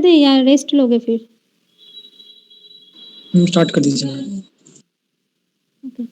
दे या रेस्ट लोगे फिर? स्टार्ट कर दीजिए। Okay.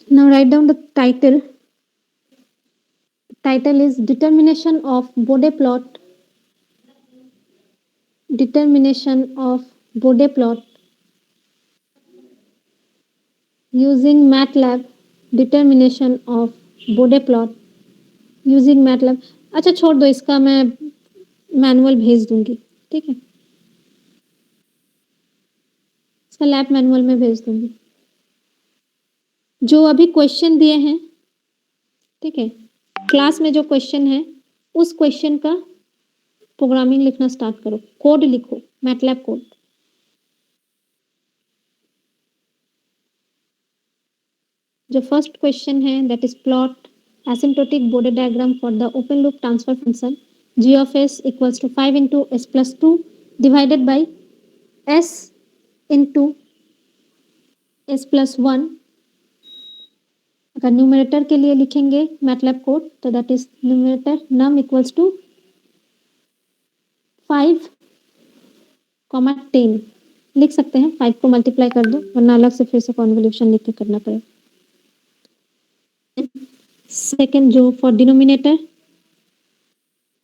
Now write down the title. Title is Determination of Bode Plot. Determination of Bode Plot using MATLAB. Determination of Bode Plot using MATLAB. अच्छा छोड़ दो, इसका मैं मैनुअल भेज दूंगी, ठीक है? इसका लैब मैनुअल में भेज दूंगी। जो अभी क्वेश्चन दिए हैं, ठीक है, क्लास में जो क्वेश्चन है उस क्वेश्चन का प्रोग्रामिंग लिखना स्टार्ट करो, कोड लिखो, मैटलैब कोड। जो फर्स्ट क्वेश्चन है that is plot asymptotic Bode diagram for the open loop transfer function g of s equals to 5 into s plus 2 divided by s into s plus 1। अगर numerator के लिए लिखेंगे MATLAB code तो that is numerator num equals to 5, 10 लिख सकते हैं। 5 को multiply कर दो, वरना अलग से फिर से कॉन्वोल्यूशन लिख के करना पड़ेगा। सेकेंड जो फॉर डिनोमिनेटर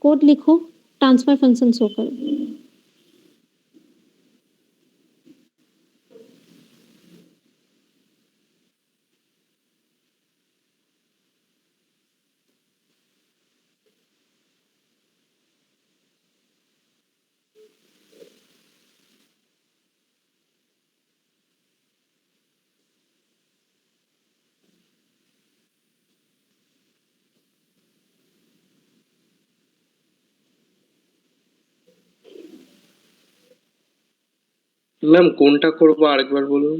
कोड लिखो, ट्रांसफर फंक्शन शो करो। ম্যাম কোনটা করব আরেকবার বলুন।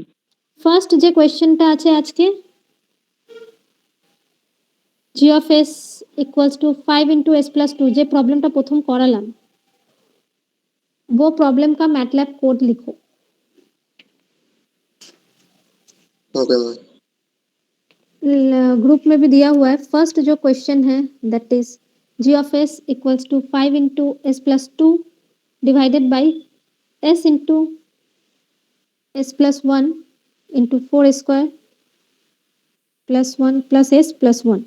ফার্স্ট যে কোয়েশ্চেনটা আছে আজকে g of s equals to 5 into s plus 2 যে প্রবলেমটা প্রথম করালাম वो प्रॉब्लम का मैटलैब कोड लिखो। Okay ma'am. ग्रुप में भी दिया हुआ है। फर्स्ट जो क्वेश्चन है that is g of s equals to 5 into s plus 2 divided by s into s plus 1 into 4 square plus 1 plus s plus 1।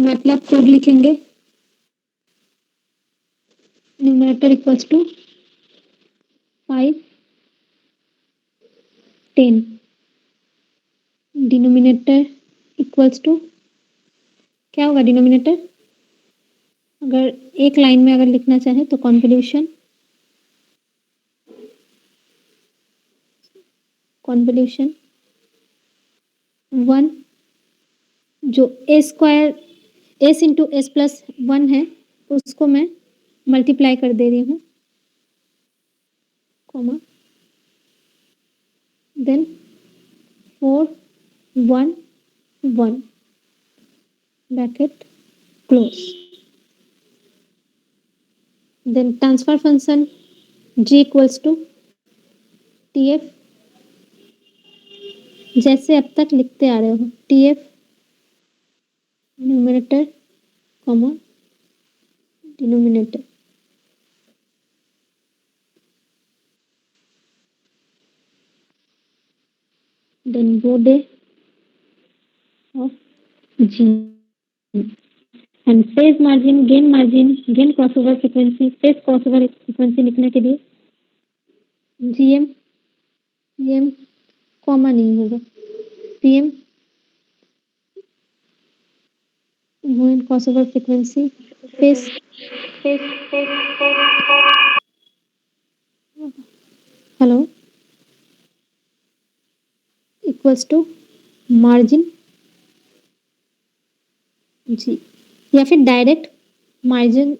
MATLAB code लिखेंगे numerator equals to 5, 10 denominator equals to क्या होगा denominator? अगर एक line में अगर लिखना चाहे तो कॉन्वोल्यूशन 1 जो A square S into S plus 1 है उसको मैं मल्टीप्लाई कर दे रही हूँ, comma, then 4 1 1 bracket close. Then transfer function g equals to TF, जैसे अब तक लिखते आ रहे हो, TF numerator comma denominator. Then bode of G and phase margin, gain crossover frequency, phase crossover frequency लिखने के लिए GM कॉमा नहीं होगा, PM gain crossover frequency, phase hello equals to margin G, या फिर direct margin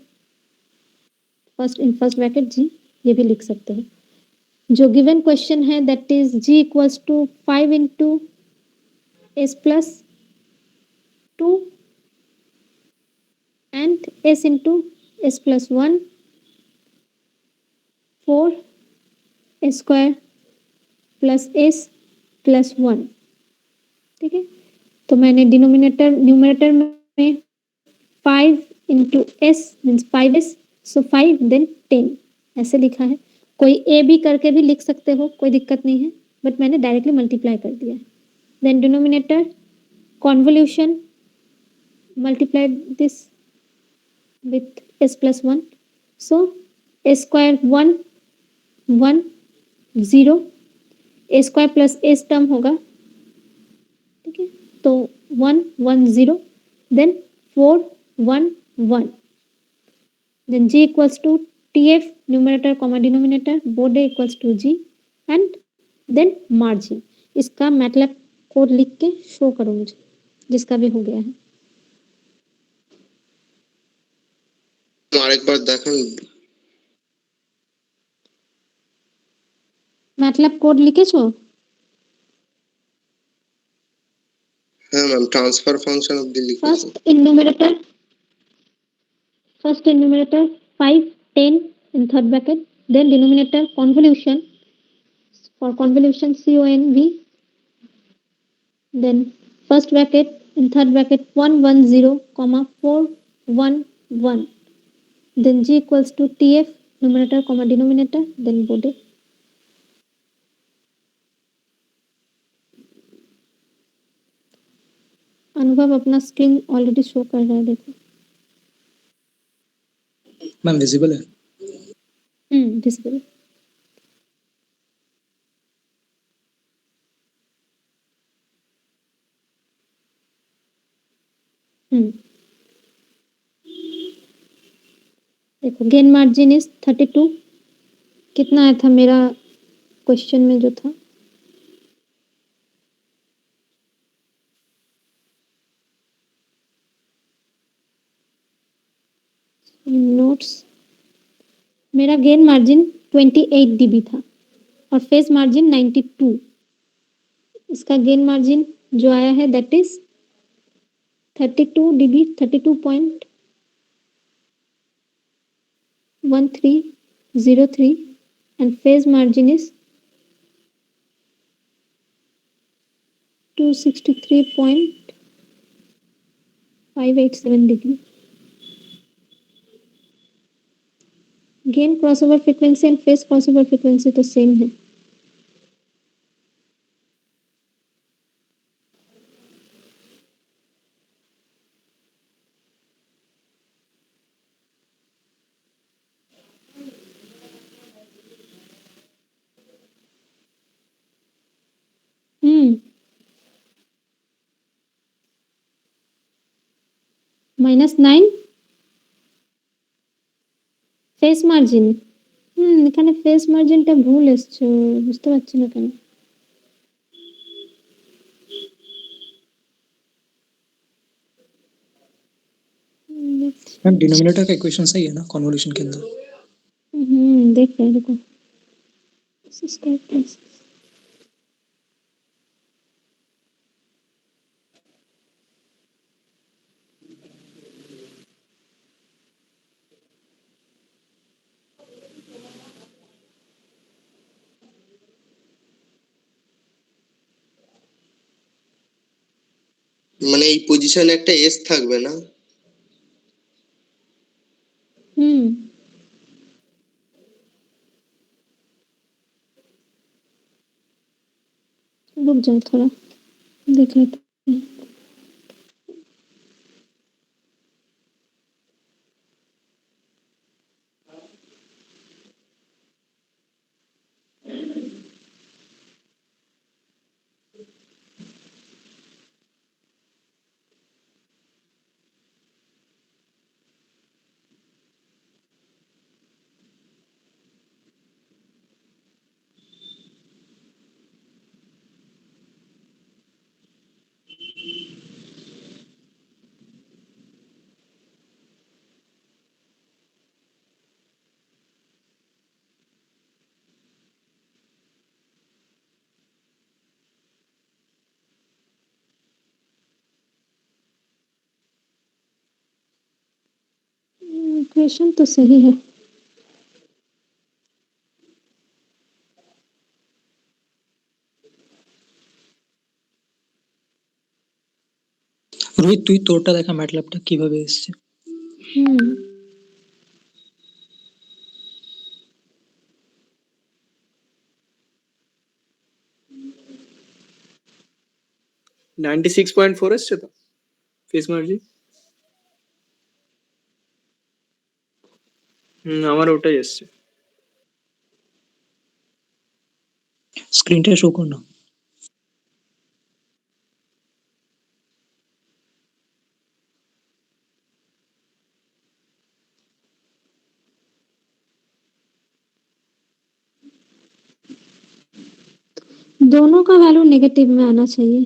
first bracket G, ये भी लिख सकते हैं। जो गिवन क्वेश्चन है that is G equals to 5 into S plus 2 and S into S plus 1 4 S square plus S plus 1, ठीक है। तो मैंने न्यूमरेटर में 5 इंटू S मीन्स 5S, सो 5 देन 10 ऐसे लिखा है। कोई ए बी करके भी लिख सकते हो, कोई दिक्कत नहीं है, बट मैंने डायरेक्टली मल्टीप्लाई कर दिया है। Than denominator convolution, multiply this with S plus 1, so S square 1 1 0, A square plus S term होगा, ठीक है। तो 1 1 0, then 4 1 1, then G equals to TF numerator comma denominator, bode equals to G and then margin. इसका MATLAB code लिख के show करो मुझे, जिसका भी हो गया है। আরেকবার দেখান। मैटलैब कोड लिखेছো? হ্যাঁ ম্যাম, ট্রান্সফার ফাংশন অবধি লিখেছি। First in numerator 5 10 in third bracket, then denominator convolution, for convolution CONV, then first bracket in third bracket 1 1 0 comma 4 1 1, then G equals to TF numerator comma denominator, then bode। अनुभव अपना screen already show कर रहा है, देखो। Ma'am visible है? Visible. देखो gain margin is 32, कितना आया था मेरा क्वेश्चन में जो था, नोट्स, मेरा गेन मार्जिन 28 dB था और फेज मार्जिन 92। इसका गेन मार्जिन जो आया है that is 32 dB, 32.1303 and phase margin is 263.587 degree। Gain crossover frequency and face crossover frequency तो सेम है। -9 ফেস মার্জিন, এখানে ফেস মার্জিনটা ভুল এসছে, বুঝতে পারছি না কেন। मैम डिनोमिनेटर का इक्वेशन सही है ना कन्वोल्यूशन के अंदर? देख रहे हैं, रुको। स्क्वायर प्लस মানে এই পজিশনে একটা এস থাকবে না? रुक जाओ थोड़ा, देख लेते हैं। इक्वेशन तो सही है। রোহিত তুই তোরটা দেখা ম্যাটল্যাবটা কিভাবে এসছে? হুম 96.4 এসছে তো ফেস মার্জিন। আমার ওটাই এসছে। স্ক্রিনটা শো কর না। दोनों का वैल्यू नेगेटिव में आना चाहिए।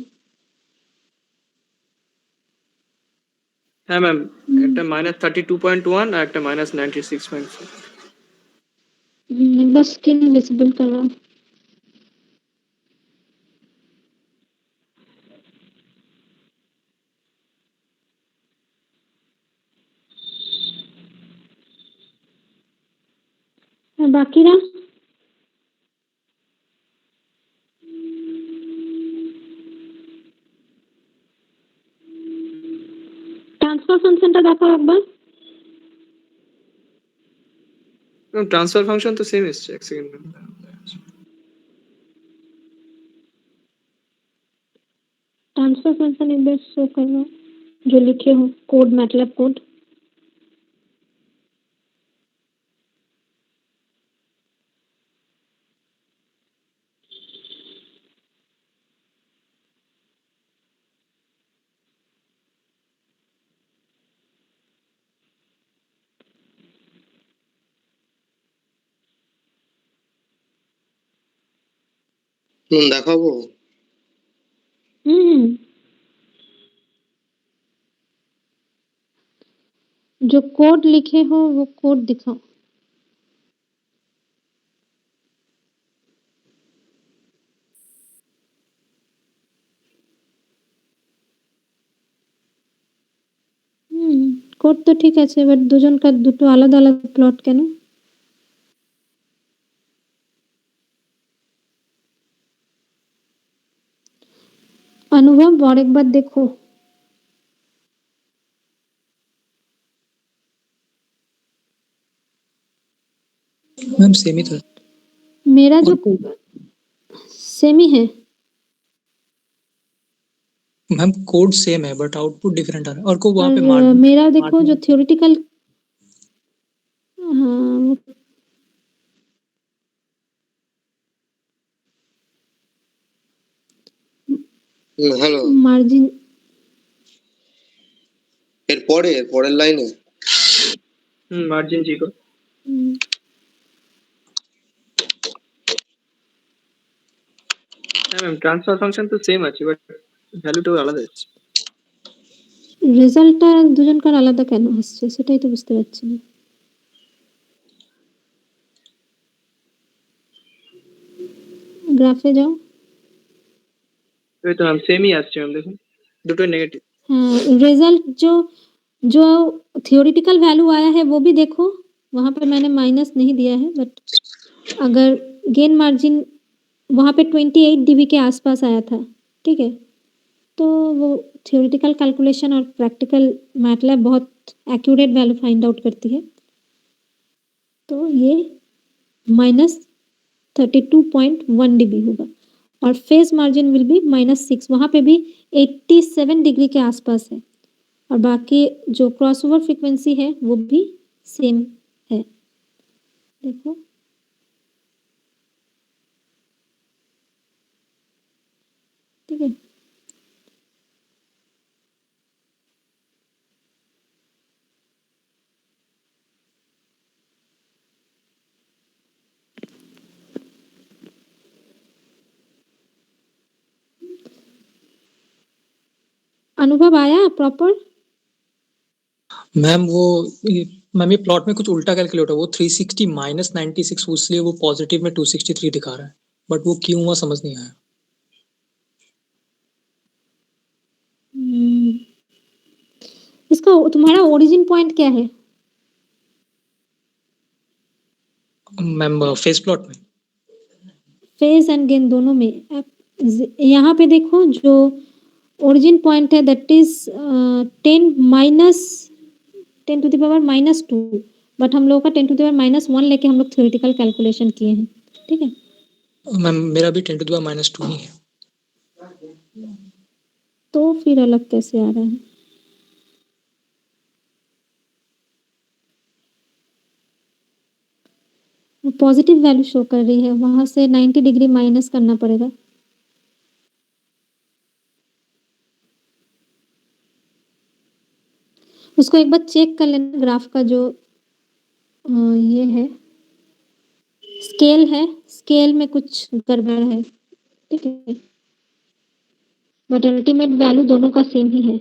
হ্যাঁ ম্যাম, একটা -32.1 আর একটা -96.4। एक बार स्क्रीन विजिबल करवाओ। और बाकी ना ट्रांसफर ফাংশনটা দেখাও একবার। ট্রান্সফার ফাংশন তো সেম এসছে, এক সেকেন্ড ম্যাম। ट्रांसफर फंक्शन एक बार शो करवाओ जो लिखे हो कोड, मैटलैब कोड। দেখাবো? जो कोड लिखे हो वो कोड दिखाओ। কোড তো ঠিক আছে, বাট দুজনকার দুটো আলাদা আলাদা প্লট কেন? अनुभव और एक बार देखो। मैम सेम ही था। मेरा जो सेम ही है मैम कोड सेम है बट आउटपुट डिफरेंट आ रहा है। और को वहाँ पे और मेरा देखो जो थियोरिटिकल, हाँ হ্যালো, मार्जिन এর পরের লাইনে মার্জিন জি কো। হ্যাঁ ম্যাম, ট্রান্সফার ফাংশন তো সেম আছে বাট ভ্যালুটাও আলাদা আছে। রেজাল্টটা দুজনকার আলাদা কেন আসছে সেটাই তো বুঝতে পারছি না। গ্রাফে যাও। ওই তো ম্যাম সেমই আসছে ম্যাম, দেখুন দুটোই নেগেটিভ। हाँ, रिजल्ट जो जो थियोरिटिकल वैल्यू आया है वो भी देखो, वहाँ पे मैंने माइनस नहीं दिया है, बट अगर गेन मार्जिन वहाँ पे 28 dB के आसपास आया था, ठीक है, तो वो थियोरिटिकल कैलकुलेशन और प्रैक्टिकल मैटलैब बहुत एक्यूरेट वैल्यू फाइंड आउट करती है। तो ये -32.1 dB होगा और फेज मार्जिन विल बी -6, वहाँ पे भी 87 डिग्री के आसपास है और बाकी जो क्रॉसओवर फ्रीक्वेंसी है वो भी सेम है। देखो ठीक है। अनुभव आया प्रॉपर? मैम वो मैम ये प्लॉट में कुछ उल्टा कैलकुलेट है, वो 360 माइनस 96 इसलिए वो पॉजिटिव में 263 दिखा रहा है, बट वो क्यों हुआ समझ नहीं आया। इसका तुम्हारा ओरिजिन पॉइंट क्या है? मैम फेस प्लॉट में फेज एंड गेन दोनों में। यहाँ पे देखो जो ओरिजिन पॉइंट है दैट इज 10⁻², बट हम लोगों का 10⁻⁻1 लेके हम लोग थ्योरेटिकल कैलकुलेशन किए हैं, ठीक है। मैम मेरा भी 10⁻⁻2 ही है। तो फिर अलग कैसे आ रहा है? पॉजिटिव वैल्यू शो कर रही है, वहां से 90 डिग्री माइनस करना पड़ेगा। उसको एक बार चेक कर लेना, ग्राफ का जो ये है स्केल है, स्केल में कुछ गड़बड़ है, ठीक है, बट अल्टीमेट वैल्यू दोनों का सेम ही है।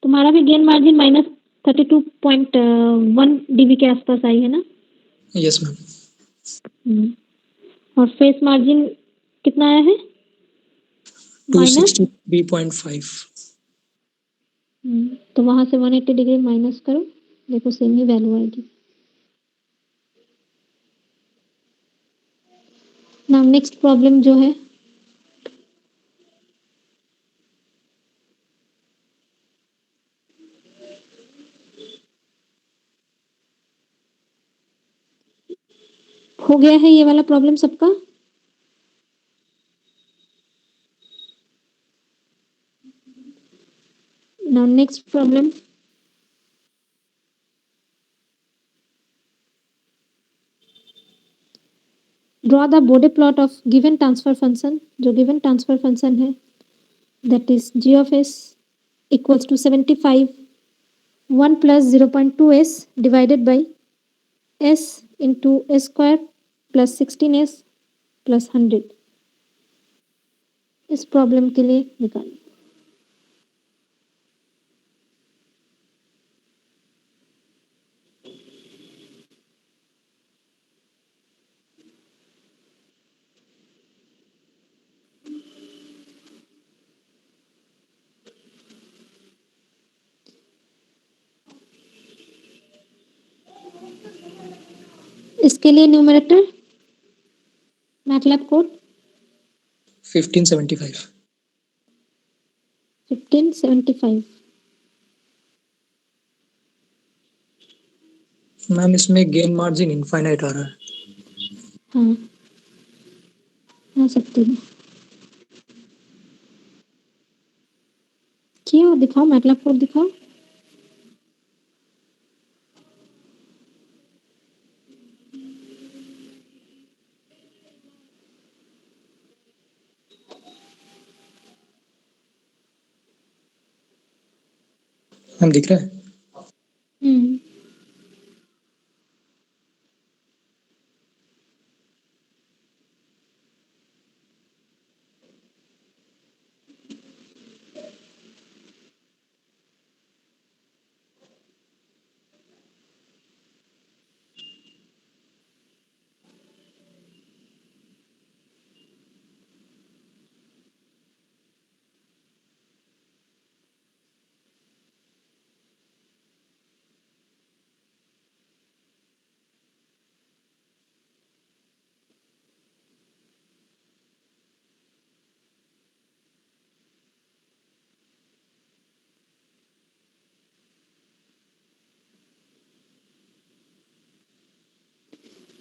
तुम्हारा भी गेन मार्जिन -32.1 dB के आसपास आई है ना? Yes ma'am. और फेस मार्जिन कितना आया है? -263.5। तो वहां से 180 डिग्री माइनस करो, देखो सेम ही वैल्यू आएगी। नाउ नेक्स्ट प्रॉब्लम जो है हो गया है ये वाला प्रॉब्लम सबका? Now next problem, draw the Bode plot of given transfer function, जो given transfer function है that is g of s equals to 75 1 plus 0.2s divided by s into s square plus 16s plus 100। इस problem के लिए निकालें। इसके लिए numerator MATLAB code 1575। 1575। Ma'am इसमें gain margin infinite आ रहा है। हाँ आ सकती है। क्यों दिखाओ, मैटलैब कोड दिखाओ। मैम दिख रहा है? हम्म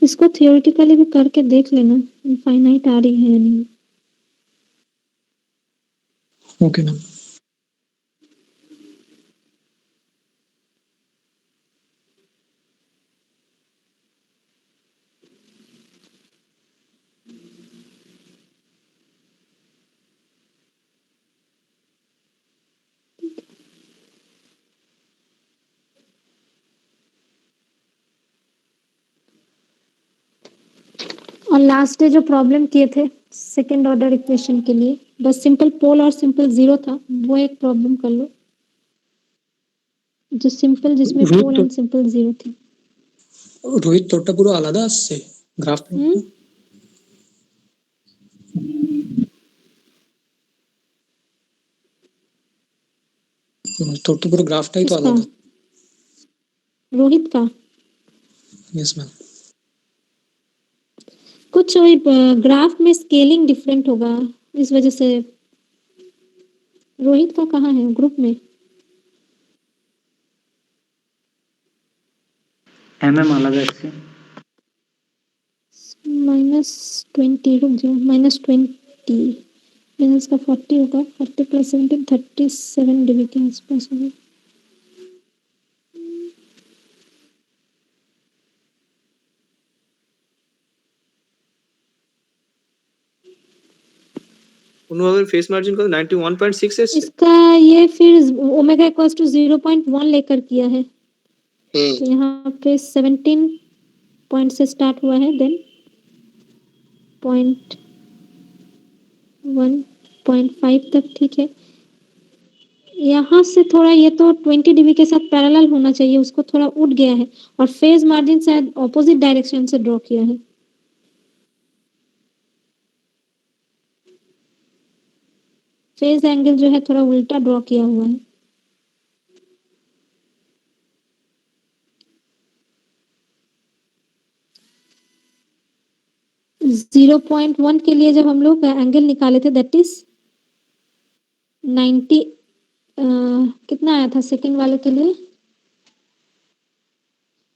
इसको थियोरेटिकली भी करके देख लेना इनफाइनाइट आ रही है या नहीं। Okay ma'am. और लास्ट डे जो प्रॉब्लम किए थे सेकेंड ऑर्डर इक्वेशन के लिए बस सिंपल पोल और सिंपल जीरो था, वो एक प्रॉब्लम कर लो जो सिंपल जिसमें पोल एंड सिंपल जीरो थी। रोहित तोटापुरो आलादा আসছে গ্রাফ तोटापुरो ग्राफটাই तो किसका? आलादा। रोहित का यस मैम। कुछ ग्राफ में स्केलिंग डिफरेंट होगा इस वजह से। रोहित का कहाँ है ग्रुप में? एमएम आलादा আছে -20 रुक जाओ, -20 माइनस का 40 होगा, 40 + 17 37 डिग्री के आसपास होगा। অনুভবের फेस मार्जिन को 91.6 है। इसका ये फिर ओमेगा इक्वल्स टू 0.1 लेकर किया है, तो यहाँ पे 17 पॉइंट से स्टार्ट हुआ है, देन 0.1 0.5 तक, ठीक है। यहाँ से थोड़ा ये तो 20 डिग्री के साथ पैरेलल होना चाहिए, उसको थोड़ा उठ गया है और फेज मार्जिन शायद ऑपोजिट डायरेक्शन से ड्रॉ किया है। फेज एंगल जो है थोड़ा उल्टा ड्रॉ किया हुआ है। जीरो 0.1 के लिए जब हम लोग एंगल निकाले थे दैट इज 90 कितना आया था सेकंड वाले के लिए?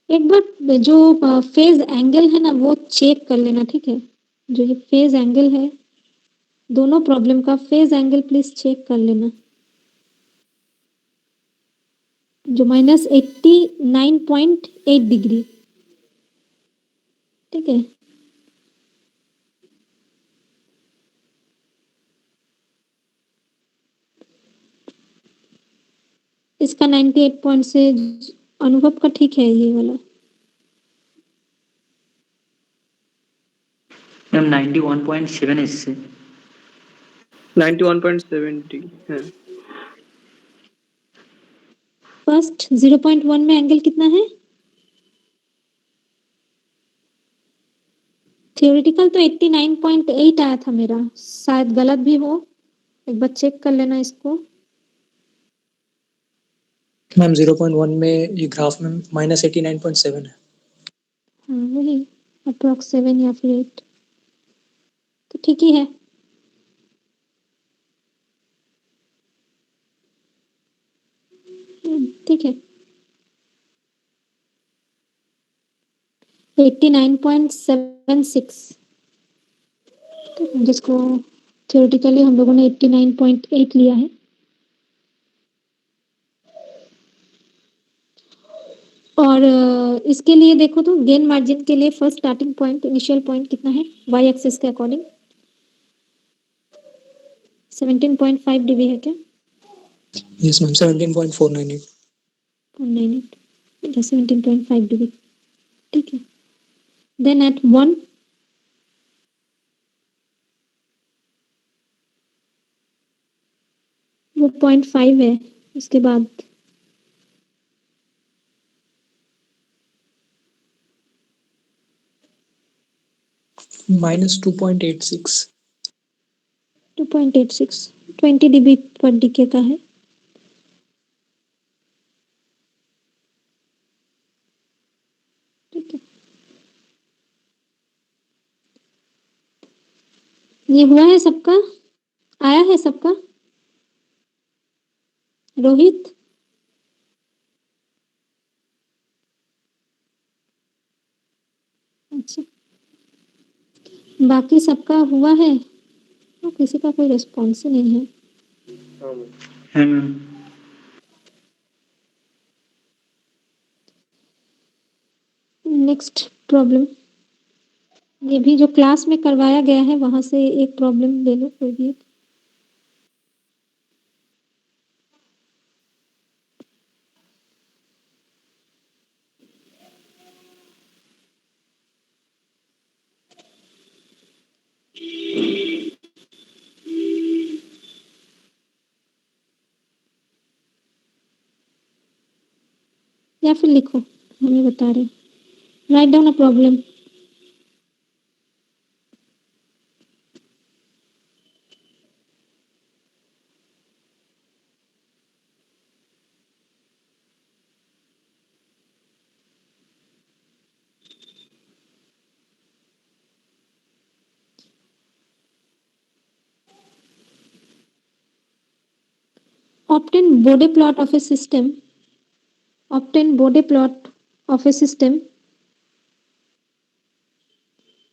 एक बार जो फेज एंगल है ना वो चेक कर लेना, ठीक है। जो ये फेज एंगल है दोनों प्रॉब्लम का फेज एंगल प्लीज चेक कर लेना, जो -89.8 डिग्री, ठीक है। इसका 98 पॉइंट से अनुभव का ठीक है ये वाला। मैम 91.7 এসছে 91.70 হ্যাঁ। फर्स्ट 0.1 में एंगल कितना है? थियोरेटिकल तो 89.8 आया था मेरा, शायद गलत भी हो, एक बार चेक कर लेना इसको। मैम 0.1 में ये ग्राफ में -89.7 है। हाँ वही अप्रॉक्स 7 या फिर 8 तो ठीक ही है। ठीक है 89.76, जिसको थियोरेटिकली हम लोगों ने 89.8 लिया है। और इसके लिए देखो तो गेन मार्जिन के लिए first starting point initial point कितना है वाई एक्सिस के अकॉर्डिंग? 17.5 डिग्री है क्या? Yes ma'am 17.498। 17.5 डिग्री, ठीक है। देन एट 1 वो 0.5 है, उसके बाद -2.86। 2.86 20 डिग्री पर डीके का है। ठीक है ये हुआ है सबका, आया है सबका? रोहित अच्छा, बाकी सबका हुआ है तो किसी का कोई रिस्पॉन्स ही नहीं है। हाँ मैम। है मैम। नेक्स्ट प्रॉब्लम, ये भी जो क्लास में करवाया गया है वहां से एक प्रॉब्लम ले लो कोई भी एक। या फिर लिखो, हमें बता रहे, write down a problem. Obtain Bode plot of a system. Obtain Bode plot of a system.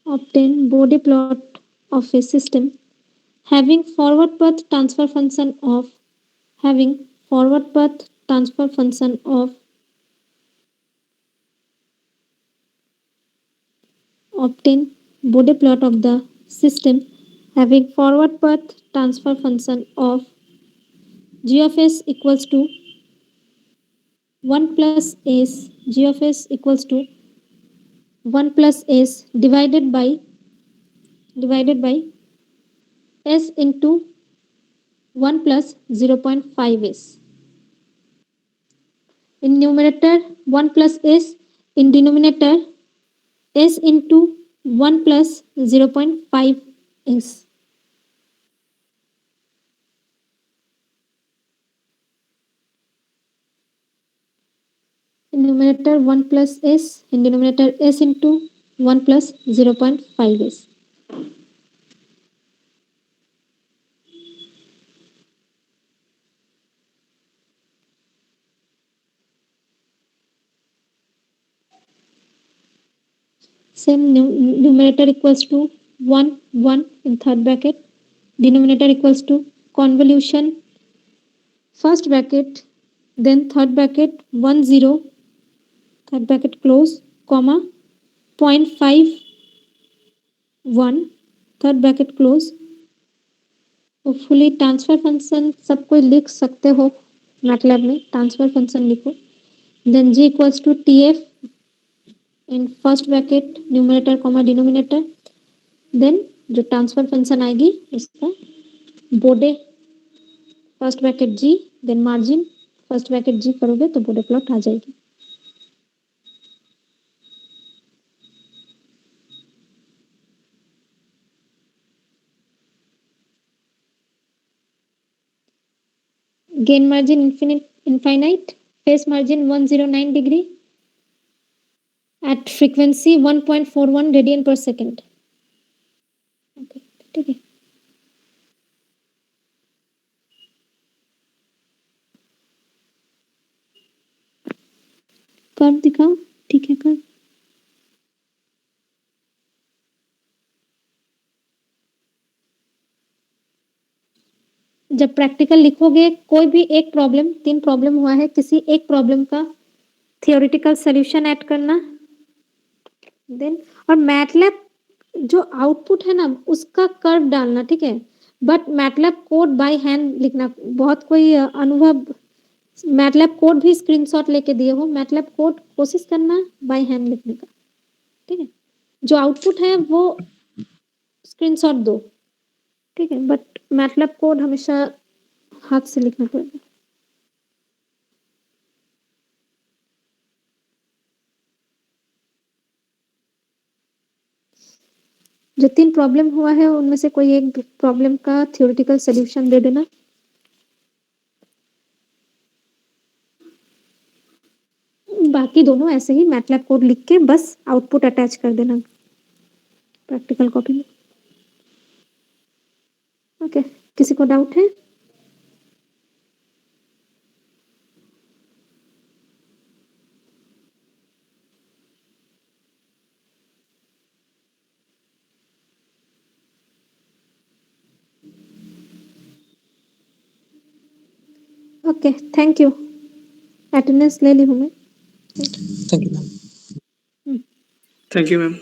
Obtain Bode plot of a system having forward path transfer function of obtain Bode plot of the system having forward path transfer function of g of s equals to 1 plus s, g of s equals to 1 plus s divided by s into 1 plus 0.5s. In numerator 1 plus s, in denominator s into 1 plus 0.5s. In numerator 1 plus s, in denominator s into 1 plus 0.5s. Same numerator equals to 1 1 in third bracket, denominator equals to convolution first bracket, then third bracket 1 0, third bracket close, comma 0.5 1, third bracket close. Hopefully transfer function सब कोई लिख सकते हो, MATLAB में transfer function लिखो, then G equals to T F in first bracket numerator comma denominator, then जो transfer function आएगी उसका bode first bracket G, then margin first bracket G करोगे तो बोडे प्लॉट आ जाएगी। Gain margin infinite, phase margin 109 degree at frequency 1.41 radian per second. Okay, ठीक है। Curve दिखाओ, ठीक है कर्व। जब प्रैक्टिकल लिखोगे कोई भी एक प्रॉब्लम, 3 प्रॉब्लम हुआ है, किसी एक प्रॉब्लम का थियोरेटिकल सॉल्यूशन ऐड करना, देन और मैटलैब जो आउटपुट है ना उसका कर्व डालना, ठीक है। But MATLAB code by hand लिखना, बहुत कोई अनुभव मैटलैब कोड भी स्क्रीनशॉट लेके दिए हो, मैटलैब कोड कोशिश करना बाय हैंड लिखने का, ठीक है। जो आउटपुट है वो स्क्रीनशॉट दो, ठीक है, बट मैटलैब कोड हमेशा हाथ से लिखना पड़ेगा। जो 3 प्रॉब्लम हुआ है उनमें से कोई एक प्रॉब्लम का थ्योरेटिकल सॉल्यूशन दे देना। बाकी दोनों ऐसे ही मैटलैब कोड लिख के बस आउटपुट अटैच कर देना प्रैक्टिकल कॉपी में। ओके, किसी को डाउट है? Okay, thank you. अटेंडेंस ले ली हूँ मैं। Thank you ma'am. Thank you ma'am.